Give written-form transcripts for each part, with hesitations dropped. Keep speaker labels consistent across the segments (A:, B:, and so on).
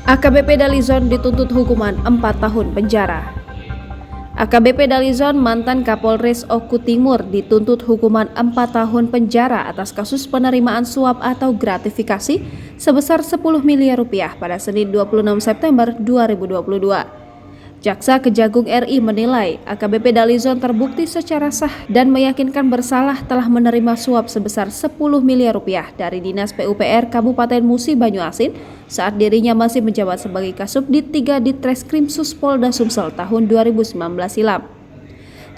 A: AKBP Dalizon dituntut hukuman 4 tahun penjara. AKBP Dalizon, mantan Kapolres Oku Timur, dituntut hukuman 4 tahun penjara atas kasus penerimaan suap atau gratifikasi sebesar 10 miliar rupiah pada Senin 26 September 2022. Jaksa Kejagung RI menilai AKBP Dalizon terbukti secara sah dan meyakinkan bersalah telah menerima suap sebesar 10 miliar rupiah dari Dinas PUPR Kabupaten Musi Banyuasin saat dirinya masih menjabat sebagai Kasubdit 3 Ditreskrim Polda Sumsel tahun 2019 silam.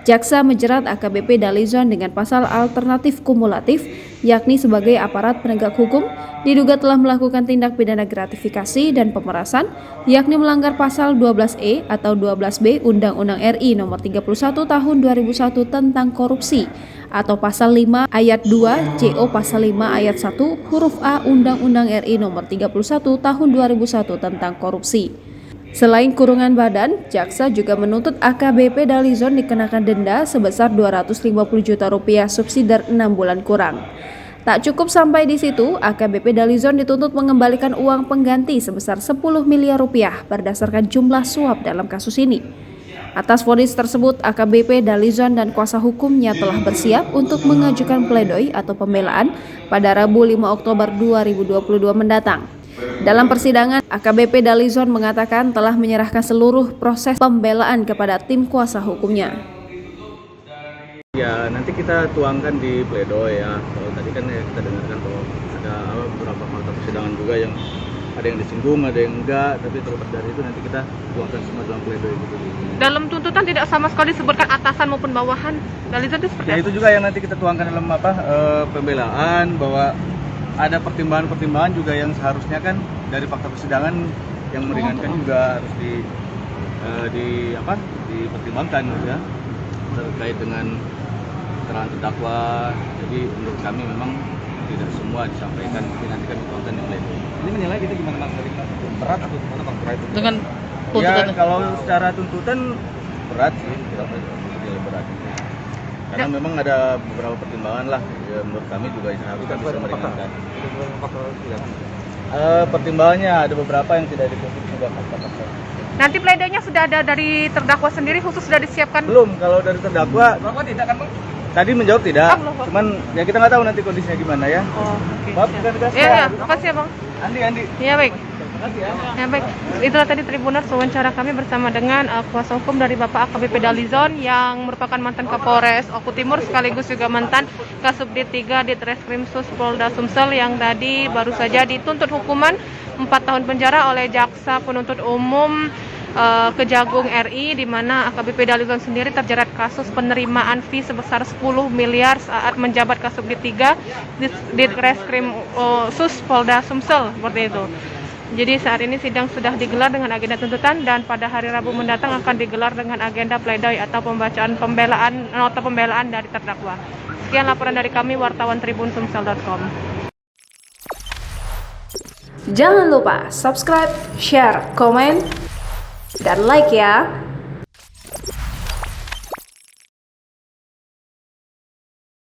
A: Jaksa menjerat AKBP Dalizon dengan pasal alternatif kumulatif, yakni sebagai aparat penegak hukum, diduga telah melakukan tindak pidana gratifikasi dan pemerasan, yakni melanggar pasal 12E atau 12B Undang-Undang RI Nomor 31 Tahun 2001 tentang korupsi, atau pasal 5 ayat 2 CO pasal 5 ayat 1 huruf A Undang-Undang RI Nomor 31 Tahun 2001 tentang korupsi. Selain kurungan badan, jaksa juga menuntut AKBP Dalizon dikenakan denda sebesar 250 juta rupiah subsidi 6 bulan kurang. Tak cukup sampai di situ, AKBP Dalizon dituntut mengembalikan uang pengganti sebesar 10 miliar rupiah berdasarkan jumlah suap dalam kasus ini. Atas vonis tersebut, AKBP Dalizon dan kuasa hukumnya telah bersiap untuk mengajukan pledoi atau pembelaan pada Rabu 5 Oktober 2022 mendatang. Dalam persidangan, AKBP Dalizon mengatakan telah menyerahkan seluruh proses pembelaan kepada tim kuasa hukumnya.
B: Ya, nanti kita tuangkan di pledoi ya. Kalau tadi kan ya kita dengarkan bahwa ada beberapa fakta persidangan juga yang ada yang disinggung, ada yang enggak, tapi terlepas dari itu nanti kita tuangkan semua dalam pledoi gitu.
C: Dalam tuntutan tidak sama sekali disebutkan atasan maupun bawahan. Dalizon itu seperti
B: ya, itu juga yang nanti kita tuangkan dalam pembelaan, bahwa ada pertimbangan-pertimbangan juga yang seharusnya kan dari fakta persidangan yang meringankan juga harus dipertimbangkan ya, terkait dengan keterangan terdakwa. Jadi menurut kami memang tidak semua disampaikan, tapi nanti kami tuangkan di pledoi. Ini menilai kita gimana Mas? Berat atau gimana Bang terkait dengan tuntutan? Ya, kalau secara tuntutan berat sih, kita berat. Karena memang ada beberapa pertimbangan lah, ya, menurut kami juga seharusnya bisa meringankan. Pertimbangannya ada beberapa yang tidak dituntut juga fakta-fakta.
C: Nanti pledoinya sudah ada dari terdakwa sendiri, khusus sudah disiapkan?
B: Belum, kalau dari terdakwa tidak kan Bang? Tadi menjawab tidak, cuman ya kita nggak tahu nanti kondisinya gimana ya.
C: Oh, oke.
B: Maaf, kita
C: Iya, makasih ya Bang.
B: Andi.
C: Iya baik. Ya baik, itulah tadi Tribuners wawancara kami bersama dengan kuasa hukum dari Bapak AKBP Dalizon yang merupakan mantan Kapolres Oku Timur sekaligus juga mantan Kasubdit 3 Ditreskrim Polda Sumsel yang tadi baru saja dituntut hukuman 4 tahun penjara oleh Jaksa Penuntut Umum Kejagung RI, di mana AKBP Dalizon sendiri terjerat kasus penerimaan fee sebesar 10 miliar saat menjabat Kasubdit 3 Ditreskrim Polda Sumsel seperti itu. Jadi saat ini sidang sudah digelar dengan agenda tuntutan dan pada hari Rabu mendatang akan digelar dengan agenda pledoi atau pembacaan nota pembelaan dari terdakwa. Sekian laporan dari kami, wartawan tribunsumsel.com.
A: Jangan lupa subscribe, share, komen, dan like ya.